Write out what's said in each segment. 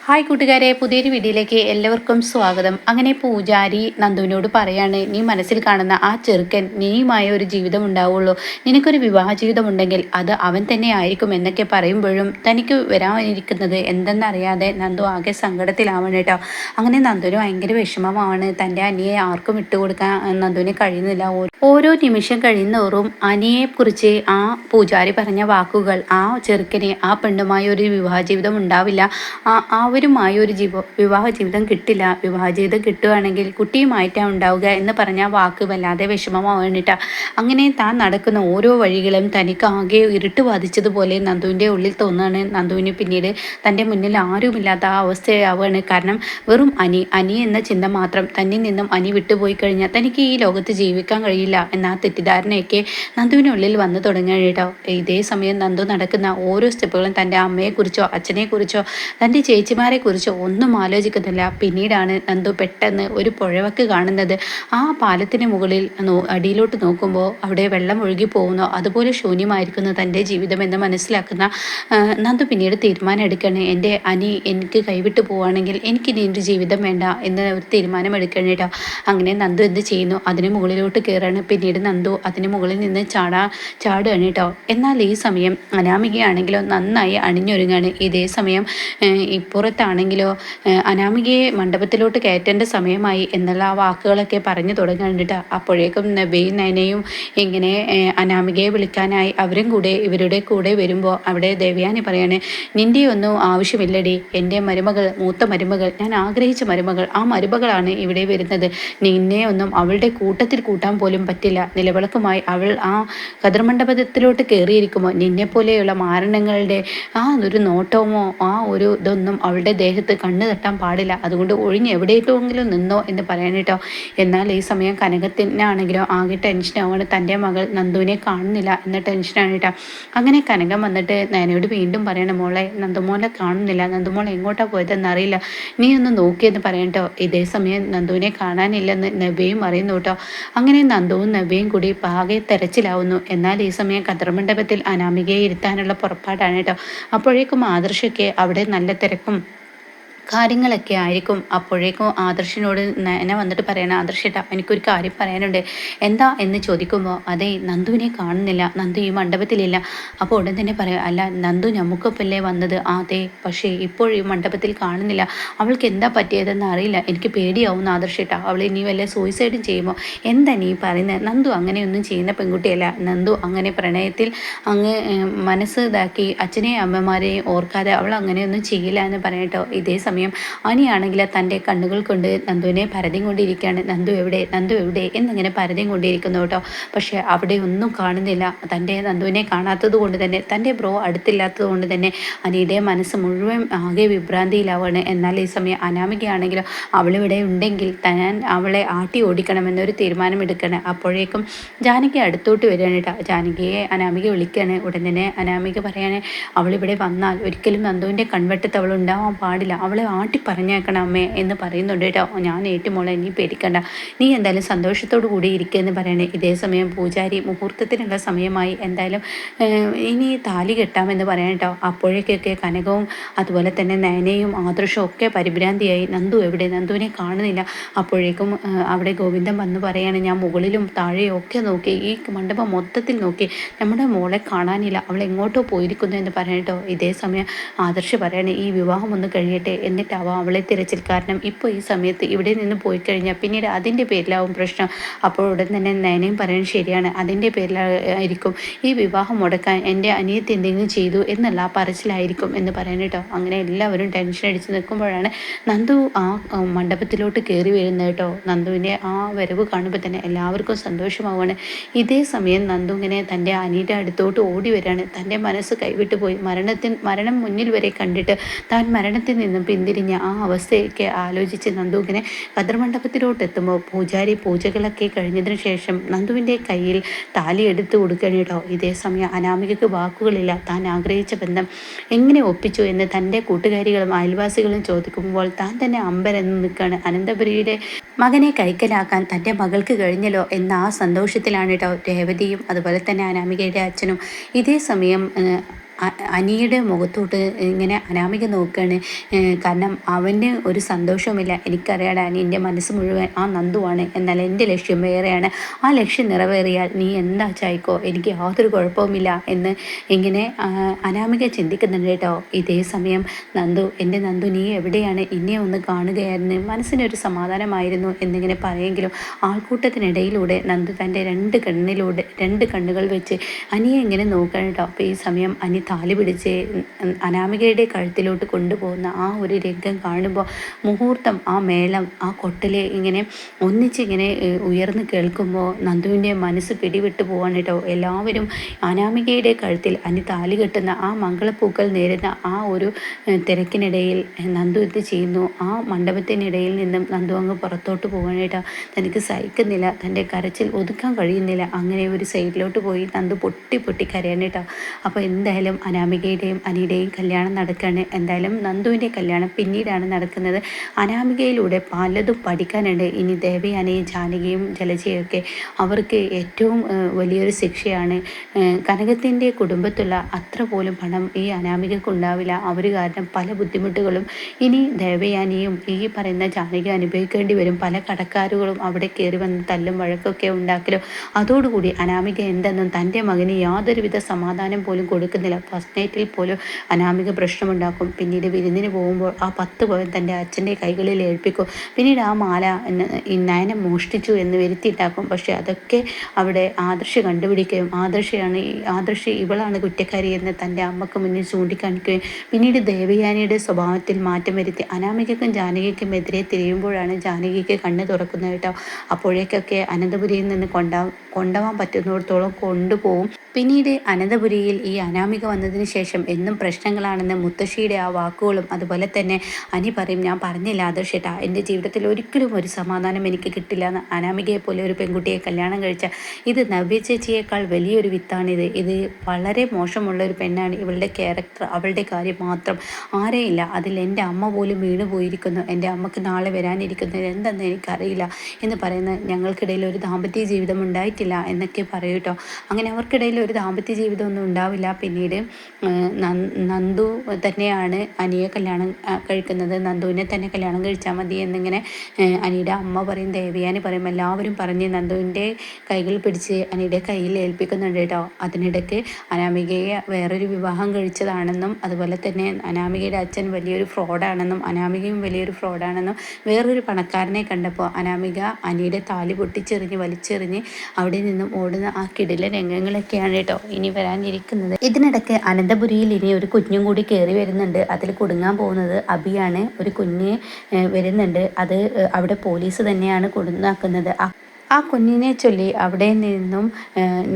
Hi കൂട്ടുകാരെ, പുതിയൊരു വീഡിയോയിലേക്ക് എല്ലാവർക്കും സ്വാഗതം. അങ്ങനെ പൂജാരി നന്ദുവിനോട് പറയാണ്, നീ മനസ്സിൽ കാണുന്ന ആ ചെറുക്കൻ നീയുമായ ഒരു ജീവിതം ഉണ്ടാവുള്ളൂ, നിനക്കൊരു വിവാഹ ജീവിതം ഉണ്ടെങ്കിൽ അത് അവൻ തന്നെ ആയിരിക്കും എന്നൊക്കെ പറയുമ്പോഴും തനിക്ക് വരാനിരിക്കുന്നത് എന്തെന്നറിയാതെ നന്ദു ആകെ സങ്കടത്തിലാവണം കേട്ടോ. അങ്ങനെ നന്ദുവിന് ഭയങ്കര വിഷമമാണ്. തൻ്റെ അനിയെ ആർക്കും വിട്ടുകൊടുക്കാൻ നന്ദുവിന് കഴിയുന്നില്ല. ഓരോ നിമിഷം കഴിയുന്നോറും അനിയെക്കുറിച്ച് ആ പൂജാരി പറഞ്ഞ വാക്കുകൾ, ആ ചെറുക്കനെ ആ പെണ്ണുമായ ഒരു വിവാഹ ജീവിതം ഉണ്ടാവില്ല, അവരുമായ ഒരു വിവാഹ ജീവിതം കിട്ടില്ല, വിവാഹ ജീവിതം കിട്ടുകയാണെങ്കിൽ കുട്ടിയുമായിട്ടാണ് ഉണ്ടാവുക എന്ന് പറഞ്ഞ വാക്ക് വല്ലാതെ വിഷമമാവേണ്ടിട്ട. അങ്ങനെ താൻ നടക്കുന്ന ഓരോ വഴികളും തനിക്ക് ആകെ ഇരുട്ട് ബാധിച്ചതുപോലെ നന്ദുവിൻ്റെ ഉള്ളിൽ തോന്നുകയാണ്. നന്ദുവിന് പിന്നീട് തൻ്റെ മുന്നിൽ ആരുമില്ലാത്ത ആ അവസ്ഥയാവുകയാണ്. കാരണം വെറും അനി എന്ന ചിന്ത മാത്രം, തന്നിൽ നിന്നും അനി വിട്ടുപോയി കഴിഞ്ഞാൽ തനിക്ക് ഈ ലോകത്ത് ജീവിക്കാൻ കഴിയില്ല എന്ന തെറ്റിദ്ധാരണയൊക്കെ നന്ദുവിനുള്ളിൽ വന്നു തുടങ്ങുകയാണ് കേട്ടോ. ഇതേ സമയം നന്ദു നടക്കുന്ന ഓരോ സ്റ്റെപ്പുകളും തൻ്റെ അമ്മയെക്കുറിച്ചോ അച്ഛനെക്കുറിച്ചോ തൻ്റെ ചേച്ചിമാരെക്കുറിച്ചോ ഒന്നും ആലോചിക്കുന്നില്ല. പിന്നീടാണ് നന്ദു പെട്ടെന്ന് ഒരു പുഴവക്ക് കാണുന്നത്. ആ പാലത്തിന് മുകളിൽ അടിയിലോട്ട് നോക്കുമ്പോൾ അവിടെ വെള്ളം ഒഴുകി പോകുന്നു, അതുപോലെ ശൂന്യമായിരിക്കുന്നു തൻ്റെ ജീവിതം എന്ന് മനസ്സിലാക്കുന്ന നന്ദു പിന്നീട് തീരുമാനം എടുക്കുകയാണ്. എൻ്റെ അനി എനിക്ക് കൈവിട്ട് പോവുകയാണെങ്കിൽ എനിക്കിനി എൻ്റെ ജീവിതം വേണ്ട എന്ന് ഒരു തീരുമാനം എടുക്കണം കേട്ടോ. അങ്ങനെ നന്ദു എന്ത് ചെയ്യുന്നു, അതിന് മുകളിലോട്ട് കയറാണ്. പിന്നീട് നന്ദു അതിന് മുകളിൽ നിന്ന് ചാടുകയാണ് കേട്ടോ. എന്നാൽ ഈ സമയം അനാമികയാണെങ്കിലോ നന്നായി അണിഞ്ഞൊരുങ്ങാണ്. ഇതേ സമയം ഇപ്പുറത്താണെങ്കിലോ അനാമികയെ മണ്ഡപത്തിലോട്ട് കയറ്റേണ്ട സമയമായി എന്നുള്ള ആ വാക്കുകളൊക്കെ പറഞ്ഞു തുടങ്ങുന്നുണ്ട്. അപ്പോഴേക്കും നബയും നയനയും ഇങ്ങനെ അനാമികയെ വിളിക്കാനായി അവരും കൂടെ ഇവരുടെ കൂടെ വരുമ്പോൾ അവിടെ ദേവയാനി പറയാണ്, നിൻ്റെ ഒന്നും ആവശ്യമില്ലടി, എൻ്റെ മരുമകൾ, മൂത്ത മരുമകൾ, ഞാൻ ആഗ്രഹിച്ച മരുമകൾ, ആ മരുമകളാണ് ഇവിടെ വരുന്നത്. നിന്നെ ഒന്നും അവളുടെ കൂട്ടത്തിൽ കൂട്ടാൻ പോലും പറ്റില്ല. നിലവിളക്കുമായി അവൾ ആ കതിർമണ്ഡപത്തിലോട്ട് കയറിയിരിക്കുമോ നിന്നെപ്പോലെയുള്ള മാരണങ്ങളുടെ ആ ഒരു നോട്ടമോ ആ ഒരു ഇതൊന്നും അവളുടെ ദേഹത്ത് കണ്ണ് തട്ടാൻ പാടില്ല. അതുകൊണ്ട് ഒഴിഞ്ഞ് എവിടെയെങ്കിലും നിന്നോ എന്ന് പറയാൻ കേട്ടോ. എന്നാൽ ഈ സമയം കനകത്തിനാണെങ്കിലോ ആകെ ടെൻഷനാവാണ്. തൻ്റെ മകൾ നന്ദുവിനെ കാണുന്നില്ല എന്ന ടെൻഷനാണ് കേട്ടോ. അങ്ങനെ കനകം വന്നിട്ട് നയനയോട് വീണ്ടും പറയണം, മോളെ നന്ദുമോളെ കാണുന്നില്ല, നന്ദുമോൾ എങ്ങോട്ടാണ് പോയതെന്ന് അറിയില്ല, നീ ഒന്ന് നോക്കിയെന്ന് പറയാം കേട്ടോ. ഇതേ സമയം നന്ദുവിനെ കാണാനില്ലെന്ന് നബയും അറിയുന്നു കേട്ടോ. അങ്ങനെ നന്ദുവും നബയും കൂടി പാകെ തെരച്ചിലാവുന്നു. എന്നാൽ ഈ സമയം കതിർമണ്ഡപത്തിൽ അനാമികയെ ഇരുത്താനുള്ള പുറപ്പാടാണ് കേട്ടോ. അപ്പോഴേക്കും ആദർശൊക്കെ അവിടെ നല്ല തിരക്കും കാര്യങ്ങളൊക്കെ ആയിരിക്കും. അപ്പോഴേക്കും ആദർശിനോട് എന്നെ വന്നിട്ട് പറയണം, ആദർശേട്ടാ എനിക്കൊരു കാര്യം പറയാനുണ്ട്. എന്താ എന്ന് ചോദിക്കുമ്പോൾ, അതെ നന്ദുവിനെ കാണുന്നില്ല, നന്ദു ഈ മണ്ഡപത്തിലില്ല. അപ്പോൾ ഉടൻ തന്നെ പറയാം, അല്ല നന്ദു നമുക്കൊപ്പല്ലേ വന്നത്? അതെ, പക്ഷേ ഇപ്പോൾ ഈ മണ്ഡപത്തിൽ കാണുന്നില്ല, അവൾക്ക് എന്താ പറ്റിയതെന്ന് അറിയില്ല, എനിക്ക് പേടിയാവുന്ന ആദർശേട്ടാ, അവൾ ഇനി വല്ല സൂയിസൈഡും ചെയ്യുമോ? എന്താ നീ പറയുന്നത്? നന്ദു അങ്ങനെയൊന്നും ചെയ്യുന്ന പെൺകുട്ടിയല്ല. നന്ദു അങ്ങനെ പ്രണയത്തിൽ അങ്ങ് മനസ്സ് ഇതാക്കി അച്ഛനെയും അമ്മമാരെയും ഓർക്കാതെ അവൾ അങ്ങനെയൊന്നും ചെയ്യില്ല എന്ന് പറയട്ടോ. ഇതേ സമയം അനിയാണെങ്കിൽ തൻ്റെ കണ്ണുകൾ കൊണ്ട് നന്ദുവിനെ പരതി കൊണ്ടിരിക്കുകയാണ്. നന്ദു എവിടെ, നന്ദു എവിടെ എന്നിങ്ങനെ പരതി കൊണ്ടിരിക്കുന്നു കേട്ടോ. പക്ഷേ അവിടെ ഒന്നും കാണുന്നില്ല. തൻ്റെ നന്ദുവിനെ കാണാത്തത് കൊണ്ട് തന്നെ, തൻ്റെ ബ്രോ അടുത്തില്ലാത്തത് കൊണ്ട് തന്നെ അനിയുടെ മനസ്സ് മുഴുവൻ ആകെ വിഭ്രാന്തിയിലാവുകയാണ്. എന്നാൽ ഈ സമയം അനാമികയാണെങ്കിലും അവളിവിടെ ഉണ്ടെങ്കിൽ താൻ അവളെ ആട്ടി ഓടിക്കണമെന്നൊരു തീരുമാനം എടുക്കണം. അപ്പോഴേക്കും ജാനകി അടുത്തോട്ട് വരികയാണ് കേട്ടോ. ജാനകിയെ അനാമിക വിളിക്കുകയാണ്. ഉടൻ തന്നെ അനാമിക പറയാണ്, അവളിവിടെ വന്നാൽ ഒരിക്കലും നന്ദുവിൻ്റെ കൺവെട്ടത്ത് അവൾ ഉണ്ടാവാൻ പാടില്ല, അവളെ ആട്ടി പറഞ്ഞേക്കണം അമ്മേ എന്ന് പറയുന്നുണ്ട് കേട്ടോ. ഞാൻ ഏറ്റുമോളെ നീ പേടിക്കണ്ട, നീ എന്തായാലും സന്തോഷത്തോടു കൂടി ഇരിക്കുക എന്ന് പറയണേ. ഇതേ സമയം പൂജാരി മുഹൂർത്തത്തിനുള്ള സമയമായി, എന്തായാലും ഇനി താലി കെട്ടാമെന്ന് പറയാൻ കേട്ടോ. അപ്പോഴേക്കൊക്കെ കനകവും അതുപോലെ തന്നെ നയനയും ആദർശവും ഒക്കെ പരിഭ്രാന്തിയായി. നന്ദു എവിടെ, നന്ദുവിനെ കാണുന്നില്ല. അപ്പോഴേക്കും അവിടെ ഗോവിന്ദൻ വന്ന് പറയാണ്, ഞാൻ മുകളിലും താഴെയും ഒക്കെ നോക്കി, ഈ മണ്ഡപം മൊത്തത്തിൽ നോക്കി, നമ്മുടെ മോളെ കാണാനില്ല, അവൾ എങ്ങോട്ടോ പോയിരിക്കുന്നു എന്ന് പറയാൻ കേട്ടോ. ഇതേ സമയം ആദർശ് പറയണേ, ഈ വിവാഹം ഒന്ന് കഴിയട്ടെ എന്നിട്ടാവാം അവളെ തിരച്ചിൽ, കാരണം ഇപ്പോൾ ഈ സമയത്ത് ഇവിടെ നിന്ന് പോയി കഴിഞ്ഞാൽ പിന്നീട് അതിൻ്റെ പേരിലാവും പ്രശ്നം. അപ്പോൾ ഉടൻ തന്നെ നയനയും പറയുന്നത് ശരിയാണ്, അതിൻ്റെ പേരിലായിരിക്കും ഈ വിവാഹം മുടക്കാൻ എൻ്റെ അനിയത്തി എന്തെങ്കിലും ചെയ്തു എന്നുള്ള പറച്ചിലായിരിക്കും എന്ന് പറയാൻ കേട്ടോ. അങ്ങനെ എല്ലാവരും ടെൻഷൻ അടിച്ച് നിൽക്കുമ്പോഴാണ് നന്ദു ആ മണ്ഡപത്തിലോട്ട് കയറി വരുന്നത് കേട്ടോ. നന്ദുവിൻ്റെ ആ വരവ് കാണുമ്പോൾ തന്നെ എല്ലാവർക്കും സന്തോഷമാവുകയാണ്. ഇതേ സമയം നന്ദു ഇങ്ങനെ തൻ്റെ അനിയുടെ അടുത്തോട്ട് ഓടി വരികയാണ്. തൻ്റെ മനസ്സ് കൈവിട്ടു പോയി, മരണം മുന്നിൽ വരെ കണ്ടിട്ട് താൻ മരണത്തിൽ നിന്നും പിന്തിരിഞ്ഞ ആ അവസ്ഥയൊക്കെ ആലോചിച്ച് നന്ദു ഇങ്ങനെ കതിർമണ്ഡപത്തിലോട്ട് എത്തുമ്പോൾ പൂജാരി പൂജകളൊക്കെ കഴിഞ്ഞതിന് ശേഷം നന്ദുവിൻ്റെ കയ്യിൽ താലി എടുത്ത് കൊടുക്കണം കേട്ടോ. ഇതേ സമയം അനാമികയ്ക്ക് വാക്കുകളില്ല. താൻ ആഗ്രഹിച്ച ബന്ധം എങ്ങനെ ഒപ്പിച്ചു എന്ന് തൻ്റെ കൂട്ടുകാരികളും അയൽവാസികളും ചോദിക്കുമ്പോൾ താൻ തന്നെ അമ്പരെന്ന് നിൽക്കുകയാണ്. അനന്തപുരിയുടെ മകനെ കൈക്കലാക്കാൻ തൻ്റെ മകൾക്ക് കഴിഞ്ഞല്ലോ എന്ന ആ സന്തോഷത്തിലാണ് കേട്ടോ രേവതിയും അതുപോലെ തന്നെ അനാമികയുടെ അച്ഛനും. ഇതേ സമയം അനിയുടെ മുഖത്തോട്ട് ഇങ്ങനെ അനാമിക നോക്കുകയാണ്. കാരണം അവന് ഒരു സന്തോഷവുമില്ല. എനിക്കറിയാടാ, എൻ്റെ മനസ്സ് മുഴുവൻ ആ നന്ദുവാണ്. എന്നാൽ എൻ്റെ ലക്ഷ്യം വേറെയാണ്. ആ ലക്ഷ്യം നിറവേറിയാൽ നീ എന്താ ചായ്ക്കോ, എനിക്ക് യാതൊരു കുഴപ്പവുമില്ല എന്ന് ഇങ്ങനെ അനാമിക ചിന്തിക്കുന്നുണ്ട് കേട്ടോ. ഇതേ സമയം നന്ദു, എൻ്റെ നന്ദു നീ എവിടെയാണ്, ഇന്നെ ഒന്ന് കാണുകയായിരുന്നു, മനസ്സിനൊരു സമാധാനമായിരുന്നു എന്നിങ്ങനെ പറയെങ്കിലും ആൾക്കൂട്ടത്തിനിടയിലൂടെ നന്ദു തൻ്റെ രണ്ട് കണ്ണുകൾ വെച്ച് അനിയെ ഇങ്ങനെ നോക്കണം കേട്ടോ. അപ്പോൾ ഈ സമയം അനി താലി പിടിച്ച് അനാമികയുടെ കഴുത്തിലോട്ട് കൊണ്ടുപോകുന്ന ആ ഒരു രംഗം കാണുമ്പോൾ മുഹൂർത്തം, ആ മേളം, ആ കൊട്ടല് ഇങ്ങനെ ഒന്നിച്ചിങ്ങനെ ഉയർന്ന് കേൾക്കുമ്പോൾ നന്ദുവിൻ്റെ മനസ്സ് പിടിവിട്ട് പോവാണ് കേട്ടോ. എല്ലാവരും അനാമികയുടെ കഴുത്തിൽ അനി താലി കെട്ടുന്ന ആ മംഗളപ്പൂക്കൾ നേരുന്ന ആ ഒരു തിരക്കിനിടയിൽ നന്ദു എന്ത് ചെയ്യുന്നു, ആ മണ്ഡപത്തിനിടയിൽ നിന്നും നന്ദു അങ്ങ് പുറത്തോട്ട് പോവാണ് കേട്ടോ. തനിക്ക് സഹിക്കുന്നില്ല, തൻ്റെ കരച്ചിൽ ഒതുക്കാൻ കഴിയുന്നില്ല. അങ്ങനെ ഒരു സൈഡിലോട്ട് പോയി നന്ദു പൊട്ടി പൊട്ടി കരയാണ് കേട്ടോ. അപ്പോൾ എന്തായാലും അനാമികയുടെയും അനിയുടെയും കല്യാണം നടക്കുകയാണ്. എന്തായാലും നന്ദുവിൻ്റെ കല്യാണം പിന്നീടാണ് നടക്കുന്നത്. അനാമികയിലൂടെ പലതും പഠിക്കാനുണ്ട്. ഇനി ദേവയാനയും ജാനകിയും ജലജയൊക്കെ അവർക്ക് ഏറ്റവും വലിയൊരു ശിക്ഷയാണ്. കനകത്തിൻ്റെ കുടുംബത്തുള്ള അത്ര പോലും പണം ഈ അനാമികൾക്ക് ഉണ്ടാവില്ല. അവർ കാരണം പല ബുദ്ധിമുട്ടുകളും ഇനി ദേവയാനിയും ഈ പറയുന്ന ജാനകി അനുഭവിക്കേണ്ടി വരും. പല കടക്കാരുകളും അവിടെ കയറി വന്ന് തല്ലും വഴക്കൊക്കെ ഉണ്ടാക്കലും. അതോടുകൂടി അനാമിക എന്തെന്നും തൻ്റെ മകന് യാതൊരുവിധ സമാധാനം പോലും കൊടുക്കുന്നില്ല. ഫസ്റ്റ് നൈറ്റിൽ പോലും അനാമിക പ്രശ്നമുണ്ടാക്കും. പിന്നീട് വിരുന്നിന് പോകുമ്പോൾ ആ 10 പവൻ തൻ്റെ അച്ഛൻ്റെ കൈകളിൽ ഏൽപ്പിക്കും. പിന്നീട് ആ മാല നയന മോഷ്ടിച്ചു എന്ന് വരുത്തിയിട്ടാക്കും. പക്ഷേ അതൊക്കെ അവിടെ ആദർശ് കണ്ടുപിടിക്കുകയും ആദർശ് ഇവളാണ് കുറ്റക്കാരി എന്ന് തൻ്റെ അമ്മക്ക് മുന്നിൽ ചൂണ്ടിക്കാണിക്കുകയും പിന്നീട് ദേവയാനിയുടെ സ്വഭാവത്തിൽ മാറ്റം വരുത്തി അനാമികയ്ക്കും ജാനകിക്കും എതിരെ തിരിയുമ്പോഴാണ് ജാനകിക്ക് കണ്ണ് തുറക്കുന്നത് കേട്ടോ. അപ്പോഴേക്കൊക്കെ അനന്തപുരിയിൽ നിന്ന് കൊണ്ടുപോകാൻ പറ്റുന്നിടത്തോളം കൊണ്ടുപോകും. പിന്നീട് അനന്തപുരിയിൽ ഈ അനാമിക വന്നതിന് ശേഷം എന്നും പ്രശ്നങ്ങളാണെന്ന് മുത്തശ്ശിയുടെ ആ വാക്കുകളും അതുപോലെ തന്നെ അനി പറയും, ഞാൻ പറഞ്ഞില്ല ആദർശേട്ടാ, എൻ്റെ ജീവിതത്തിൽ ഒരിക്കലും ഒരു സമാധാനം എനിക്ക് കിട്ടില്ല എന്ന്. അനാമികയെ പോലെ ഒരു പെൺകുട്ടിയെ കല്യാണം കഴിച്ച ഇത് നവ്യ ചേച്ചിയേക്കാൾ വലിയൊരു വിത്താണിത്. ഇത് വളരെ മോശമുള്ള ഒരു പെണ്ണാണ്. ഇവളുടെ ക്യാരക്ടർ, അവളുടെ കാര്യം മാത്രം ആരെയില്ല. അതിൽ എൻ്റെ അമ്മ പോലും വീണു പോയിരിക്കുന്നു. എൻ്റെ അമ്മക്ക് നാളെ വരാനിരിക്കുന്നത് എന്തെന്ന് എനിക്കറിയില്ല എന്ന് പറയുന്നത്. ഞങ്ങൾക്കിടയിൽ ഒരു ദാമ്പത്യ ജീവിതം ഉണ്ടായിട്ടില്ല എന്നൊക്കെ പറയൂ കേട്ടോ. അങ്ങനെ അവർക്കിടയിൽ ഒരു ദാമ്പത്യ ജീവിതമൊന്നും ഉണ്ടാവില്ല. പിന്നീട് നന്ദു തന്നെയാണ് അനിയെ കല്യാണം കഴിക്കുന്നത്. നന്ദുവിനെ തന്നെ കല്യാണം കഴിച്ചാൽ മതി എന്നിങ്ങനെ അനിയുടെ അമ്മ പറയും, ദേവയാനി പറയും. എല്ലാവരും പറഞ്ഞ് നന്ദുവിൻ്റെ കൈകൾ പിടിച്ച് അനിയുടെ കയ്യിൽ ഏൽപ്പിക്കുന്നുണ്ട് കേട്ടോ. അതിനിടയ്ക്ക് അനാമികയെ വേറൊരു വിവാഹം കഴിച്ചതാണെന്നും അതുപോലെ തന്നെ അനാമികയുടെ അച്ഛൻ വലിയൊരു ഫ്രോഡാണെന്നും അനാമികയും വലിയൊരു ഫ്രോഡാണെന്നും വേറൊരു പണക്കാരനെ കണ്ടപ്പോൾ അനാമിക അനിയുടെ താലി പൊട്ടിച്ചെറിഞ്ഞ് വലിച്ചെറിഞ്ഞ് അവിടെ നിന്നും ഓടുന്ന ആ കിടില രംഗങ്ങളൊക്കെയാണ് കേട്ടോ ഇനി വരാനിരിക്കുന്നത്. ഇതിനിടയ്ക്ക് അനന്തപുരിയിൽ ഇനി ഒരു കുഞ്ഞും കൂടി കയറി വരുന്നുണ്ട്. അതിൽ കുടുങ്ങാൻ പോകുന്നത് അബിയാണ്. ഒരു കുഞ്ഞ് വരുന്നുണ്ട്. അത് അവിടെ പോലീസ് തന്നെയാണ് കുടുങ്ങാക്കുന്നത്. ആ കുഞ്ഞിനെ ചൊല്ലി അവിടെ നിന്നും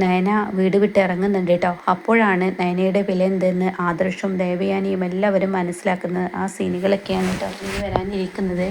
നയന വീട് വിട്ട് ഇറങ്ങുന്നുണ്ട് കേട്ടോ. അപ്പോഴാണ് നയനയുടെ വില എന്തെന്ന് ആദർശവും ദേവയാനിയും എല്ലാവരും മനസ്സിലാക്കുന്നത്. ആ സീനുകളൊക്കെയാണ് കേട്ടോ ഇനി വരാനിരിക്കുന്നത്.